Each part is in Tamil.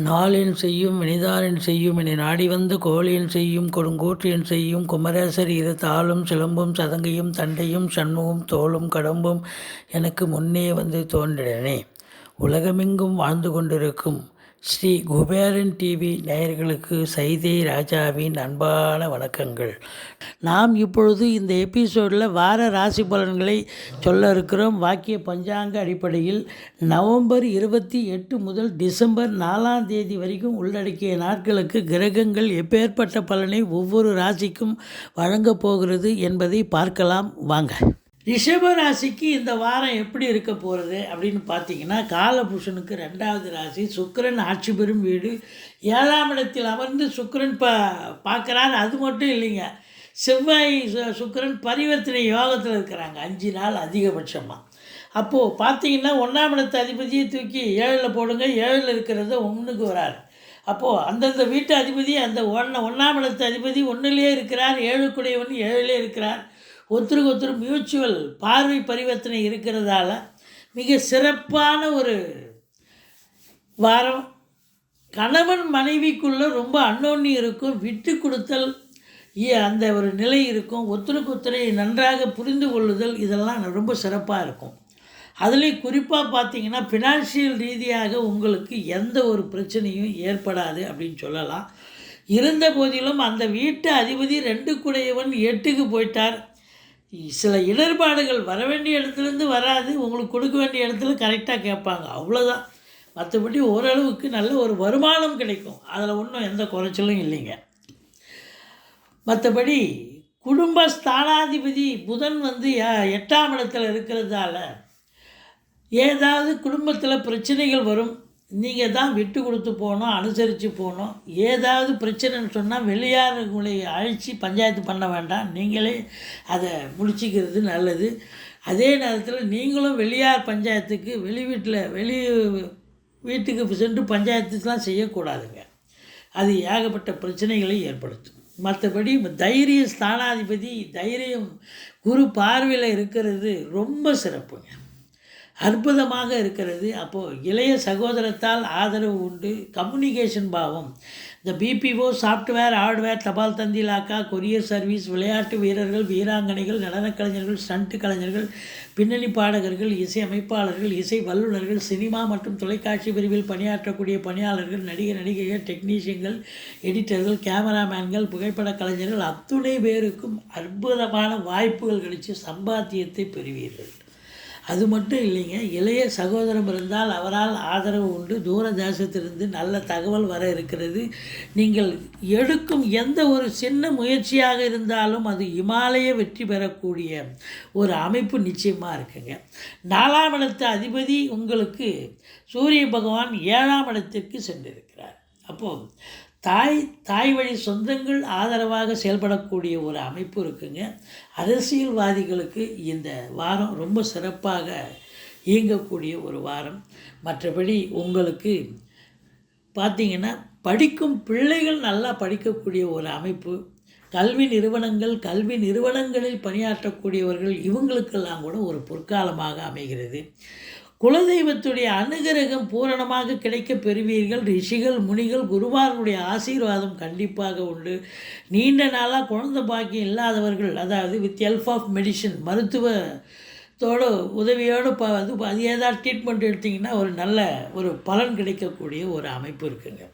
நாளென் செய்யும் வினிதானென் செய்யும் என நாடி வந்து கோளென் செய்யும் கொடுங்கோற்றென் செய்யும் குமரேசர் இரு தாளும் சிலம்பும் சதங்கையும் தண்டையும் சண்முகம் தோளும் கடம்பும் எனக்கு முன்னே வந்து தோன்றினே. உலகமெங்கும் வாழ்ந்து கொண்டிருக்கும் ஸ்ரீ குபேரன் டிவி நேயர்களுக்கு சைதை ராஜாவின் அன்பான வணக்கங்கள். நாம் இப்பொழுது இந்த எபிசோடில் வார ராசி பலன்களை சொல்ல இருக்கிறோம். வாக்கிய பஞ்சாங்க அடிப்படையில் நவம்பர் 28 முதல் டிசம்பர் 4ஆம் தேதி வரைக்கும் உள்ளடக்கிய நாட்களுக்கு கிரகங்கள் எப்பேற்பட்ட பலனை ஒவ்வொரு ராசிக்கும் வழங்கப் போகிறது என்பதை பார்க்கலாம் வாங்க. ரிஷப ராசிக்கு இந்த வாரம் எப்படி இருக்க போகிறது அப்படின்னு பார்த்தீங்கன்னா, காலபுருஷனுக்கு 2வது ராசி, சுக்கிரன் ஆட்சி பெறும் வீடு, 7ஆம் இடத்தில் அமர்ந்து சுக்கிரன் பார்க்குறாரு. அது மட்டும் இல்லைங்க, செவ்வாய் சுக்கிரன் பரிவர்த்தனை யோகத்தில் இருக்கிறாங்க 5 நாள் அதிகபட்சமாக. அப்போது பார்த்தீங்கன்னா 1ஆம் இடத்து அதிபதியை தூக்கி 7ல் போடுங்க, 7ல் இருக்கிறத 1க்கு வராரு. அப்போது அந்தந்த வீட்டு அதிபதி அந்த 1ஆம் இடத்து அதிபதி 1லேயே இருக்கிறார், 7க்குடையவன் 7லே இருக்கிறார். ஒருத்தருக்கு ஒருத்தர் மியூச்சுவல் பார்வை பரிவர்த்தனை இருக்கிறதால மிக சிறப்பான ஒரு வாரம். கணவன் மனைவிக்குள்ளே ரொம்ப அன்னோன்யம் இருக்கும், விட்டு கொடுத்தல் அந்த ஒரு நிலை இருக்கும், ஒருத்தருக்கு ஒருத்தரை நன்றாக புரிந்து கொள்ளுதல், இதெல்லாம் ரொம்ப சிறப்பாக இருக்கும். அதுலேயும் குறிப்பாக பார்த்தீங்கன்னா ஃபினான்ஷியல் ரீதியாக உங்களுக்கு எந்த ஒரு பிரச்சனையும் ஏற்படாது அப்படின்னு சொல்லலாம். இருந்த போதிலும் அந்த வீட்டு அதிபதி 2க்குடையவன் 8க்கு போயிட்டார். சில இடர்பாடுகள் வர வேண்டிய இடத்துலேருந்து வராது, உங்களுக்கு கொடுக்க வேண்டிய இடத்துல கரெக்டாக கேட்பாங்க, அவ்வளோதான். மற்றபடி ஓரளவுக்கு நல்ல ஒரு வருமானம் கிடைக்கும், அதில் ஒன்றும் எந்த குறைச்சலும் இல்லைங்க. மற்றபடி குடும்ப ஸ்தானாதிபதி புதன் 8ஆம் இடத்துல இருக்கிறதால ஏதாவது குடும்பத்தில் பிரச்சனைகள் வரும். நீங்கள் தான் விட்டு கொடுத்து போகணும், அனுசரித்து போகணும். ஏதாவது பிரச்சனைன்னு சொன்னால் வெளியார் உங்களை அழைச்சி பஞ்சாயத்து பண்ண வேண்டாம், நீங்களே அதை முடிச்சிக்கிறது நல்லது. அதே நேரத்தில் நீங்களும் வெளியார் பஞ்சாயத்துக்கு வீட்டுக்கு சென்று பஞ்சாயத்துலாம் செய்யக்கூடாதுங்க, அது ஏகப்பட்ட பிரச்சனைகளை ஏற்படுத்தும். மற்றபடி தைரிய ஸ்தானாதிபதி தைரியம் குரு பார்வையில் இருக்கிறது ரொம்ப சிறப்புங்க, அற்புதமாக இருக்கிறது. அப்போது இளைய சகோதரத்தால் ஆதரவு உண்டு. கம்யூனிகேஷன் பாவம், இந்த பிபிஓ, சாஃப்ட்வேர், ஹார்ட்வேர், தபால் தந்தி இலாக்கா, கொரியர் சர்வீஸ், விளையாட்டு வீரர்கள், வீராங்கனைகள், நடனக் கலைஞர்கள், ஸ்டண்ட் கலைஞர்கள், பின்னணி பாடகர்கள், இசை அமைப்பாளர்கள், இசை வல்லுநர்கள், சினிமா மற்றும் தொலைக்காட்சி பிரிவில் பணியாற்றக்கூடிய பணியாளர்கள், நடிகைகள், டெக்னீஷியன்கள், எடிட்டர்கள், கேமராமேன்கள், புகைப்பட கலைஞர்கள் அத்துணை பேருக்கும் அற்புதமான வாய்ப்புகள் கிடைச்சி சம்பாத்தியத்தை பெறுவீர்கள். அது மட்டும் இல்லைங்க, இளைய சகோதரம் இருந்தால் அவரால் ஆதரவு உண்டு. தூர தேசத்திலிருந்து நல்ல தகவல் வர இருக்கிறது. நீங்கள் எடுக்கும் எந்த ஒரு சின்ன முயற்சியாக இருந்தாலும் அது இமாலய வெற்றி பெறக்கூடிய ஒரு அமைப்பு நிச்சயமாக இருக்குங்க. 4ஆம் இடத்து அதிபதி உங்களுக்கு சூரிய பகவான் 7ஆம் இடத்திற்கு சென்றிருக்கிறார். அப்போது தாய் வழி சொந்தங்கள் ஆதரவாக செயல்படக்கூடிய ஒரு அமைப்பு இருக்குங்க. அரசியல்வாதிகளுக்கு இந்த வாரம் ரொம்ப சிறப்பாக இயங்கக்கூடிய ஒரு வாரம். மற்றபடி உங்களுக்கு பார்த்திங்கன்னா படிக்கும் பிள்ளைகள் நல்லா படிக்கக்கூடிய ஒரு அமைப்பு. கல்வி நிறுவனங்களில் பணியாற்றக்கூடியவர்கள் இவங்களுக்கெல்லாம் கூட ஒரு பொற்காலமாக அமைகிறது. குலதெய்வத்துடைய அனுகிரகம் பூரணமாக கிடைக்க பெறுவீர்கள். ரிஷிகள், முனிகள், குருவாருடைய ஆசீர்வாதம் கண்டிப்பாக உண்டு. நீண்ட நாளாக குழந்தை பாக்கியம் இல்லாதவர்கள், அதாவது வித் ஹெல்ப் ஆஃப் மெடிசன், மருத்துவத்தோட உதவியோடு அது ஏதாவது ட்ரீட்மெண்ட் எடுத்திங்கன்னா ஒரு நல்ல ஒரு பலன் கிடைக்கக்கூடிய ஒரு அமைப்பு இருக்குங்க.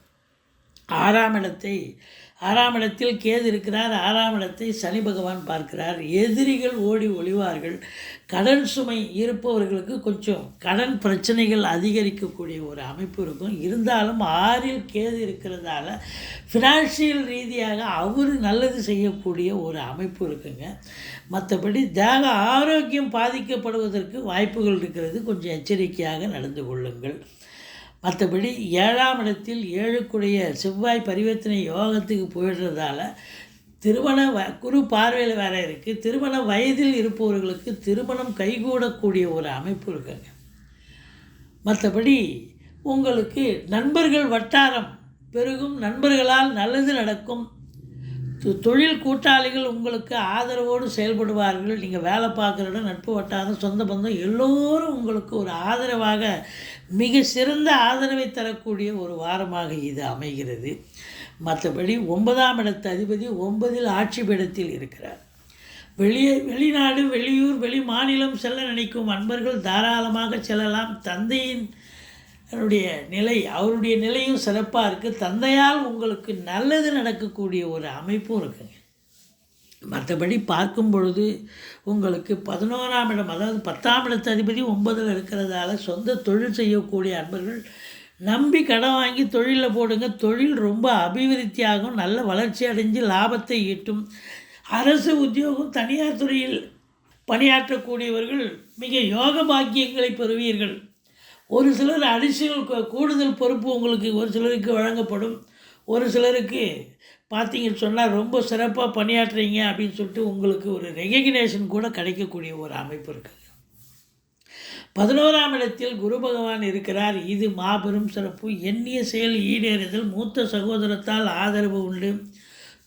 6ஆம் இடத்தில் கேது இருக்கிறார். 6ஆம் இடத்தை சனி பகவான் பார்க்கிறார். எதிரிகள் ஓடி ஒளிவார்கள். கடன் சுமை இருப்பவர்களுக்கு கொஞ்சம் கடன் பிரச்சனைகள் அதிகரிக்கக்கூடிய ஒரு அமைப்பு இருக்கும். இருந்தாலும் 6ல் கேது இருக்கிறதால ஃபினான்ஷியல் ரீதியாக அவர் நல்லது செய்யக்கூடிய ஒரு அமைப்பு இருக்குங்க. மற்றபடி தேக ஆரோக்கியம் பாதிக்கப்படுவதற்கு வாய்ப்புகள் இருக்கிறது, கொஞ்சம் எச்சரிக்கையாக நடந்து கொள்ளுங்கள். மற்றபடி 7ஆம் இடத்தில் 7க்குடைய செவ்வாய் பரிவர்த்தனை யோகத்துக்கு போயிடுறதால குரு பார்வையில் வேற இருக்குது. திருமண வயதில் இருப்பவர்களுக்கு திருமணம் கைகூடக்கூடிய ஒரு அமைப்பு இருக்குங்க. மற்றபடி உங்களுக்கு நண்பர்கள் வட்டாரம் பெருகும், நண்பர்களால் நல்லது நடக்கும். தொழில் கூட்டாளிகள் உங்களுக்கு ஆதரவோடு செயல்படுவார்கள். நீங்கள் வேலை பார்க்குற இடம், நட்பு வட்டாரம், சொந்த பந்தம் எல்லோரும் உங்களுக்கு ஒரு ஆதரவாக, மிக சிறந்த ஆதரவை தரக்கூடிய ஒரு வாரமாக இது அமைகிறது. மற்றபடி 9ஆம் இடத்து அதிபதி 9இல் ஆட்சி பீடத்தில் இருக்கிறார். வெளிநாடு, வெளியூர், வெளி மாநிலம் செல்ல நினைக்கும் அன்பர்கள் தாராளமாக செல்லலாம். தந்தையின் நிலை, அவருடைய நிலையும் சிறப்பாக இருக்குது. தந்தையால் உங்களுக்கு நல்லது நடக்கக்கூடிய ஒரு அமைப்பும் இருக்குங்க. மற்றபடி பார்க்கும் பொழுது உங்களுக்கு 11ஆம் இடம், அதாவது 10ஆம் இடத்து அதிபதி 9இல் இருக்கிறதால சொந்த தொழில் செய்யக்கூடிய அன்பர்கள் நம்பி கடன் வாங்கி தொழிலில் போடுங்க. தொழில் ரொம்ப அபிவிருத்தியாகும், நல்ல வளர்ச்சி அடைஞ்சு லாபத்தை ஈட்டும். அரசு உத்தியோகம், தனியார் துறையில் பணியாற்றக்கூடியவர்கள் மிக யோக பாக்கியங்களை பெறுவீர்கள். ஒரு சிலர் அடிஷனல் கூடுதல் பொறுப்பு உங்களுக்கு ஒரு சிலருக்கு வழங்கப்படும். ஒரு சிலருக்கு பார்த்தீங்கன்னு சொன்னால் ரொம்ப சிறப்பாக பணியாற்றுறீங்க அப்படின்னு சொல்லிட்டு உங்களுக்கு ஒரு ரெகக்னேஷன் கூட கிடைக்கக்கூடிய ஒரு அமைப்பு இருக்குது. 11ஆம் இடத்தில் குரு பகவான் இருக்கிறார். இது மாபெரும் சிறப்பு. எண்ணிய செயல் ஈடேறுதல், மூத்த சகோதரத்தால் ஆதரவு உண்டு.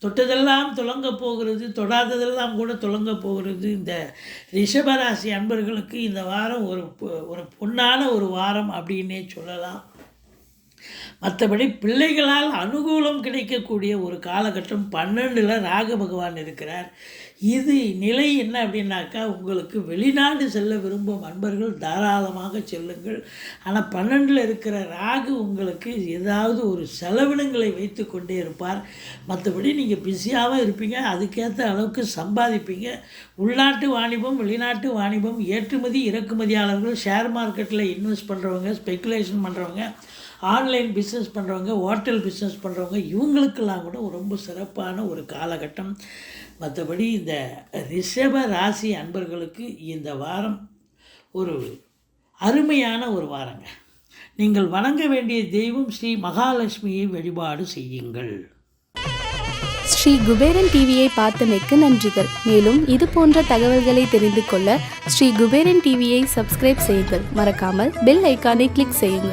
தொட்டதெல்லாம் துலங்கப் போகிறது, தொடாததெல்லாம் கூட துலங்கப் போகிறது. இந்த ரிஷபராசி அன்பர்களுக்கு இந்த வாரம் ஒரு பொன்னான ஒரு வாரம் அப்படின்னே சொல்லலாம். மற்றபடி பிள்ளைகளால் அனுகூலம் கிடைக்கக்கூடிய ஒரு காலகட்டம். 12இல் ராகு பகவான் இருக்கிறார். இது நிலை என்ன அப்படின்னாக்கா, உங்களுக்கு வெளிநாடு செல்ல விரும்பும் அன்பர்கள் தாராளமாக செல்லுங்கள். ஆனால் 12இல் இருக்கிற ராகு உங்களுக்கு ஏதாவது ஒரு செலவினங்களை வைத்து கொண்டே இருப்பார். மற்றபடி நீங்கள் பிஸியாகவும் இருப்பீங்க, அதுக்கேற்ற அளவுக்கு சம்பாதிப்பீங்க. உள்நாட்டு வாணிபம், வெளிநாட்டு வாணிபம், ஏற்றுமதி இறக்குமதியாளர்கள், ஷேர் மார்க்கெட்டில் இன்வெஸ்ட் பண்ணுறவங்க, ஸ்பெக்குலேஷன் பண்ணுறவங்க, ஆன்லைன் பிஸ்னஸ் பண்ணுறவங்க, ஹோட்டல் பிஸ்னஸ் பண்ணுறவங்க, இவங்களுக்கெல்லாம் கூட ரொம்ப சிறப்பான ஒரு காலகட்டம். மற்றபடி இந்த ரிஷப ராசி அன்பர்களுக்கு இந்த வாரம் ஒரு அருமையான ஒரு வாரங்க. நீங்கள் வணங்க வேண்டிய தெய்வம் ஸ்ரீ மகாலட்சுமியை வழிபாடு செய்யுங்கள். ஸ்ரீ குபேரன் டிவியை பார்த்தமைக்கு நன்றிகள். மேலும் இது போன்ற தகவல்களை தெரிந்து கொள்ள ஸ்ரீ குபேரன் டிவியை சப்ஸ்கிரைப் செய்யுங்கள். மறக்காமல் பெல் ஐக்கானை கிளிக் செய்யுங்கள்.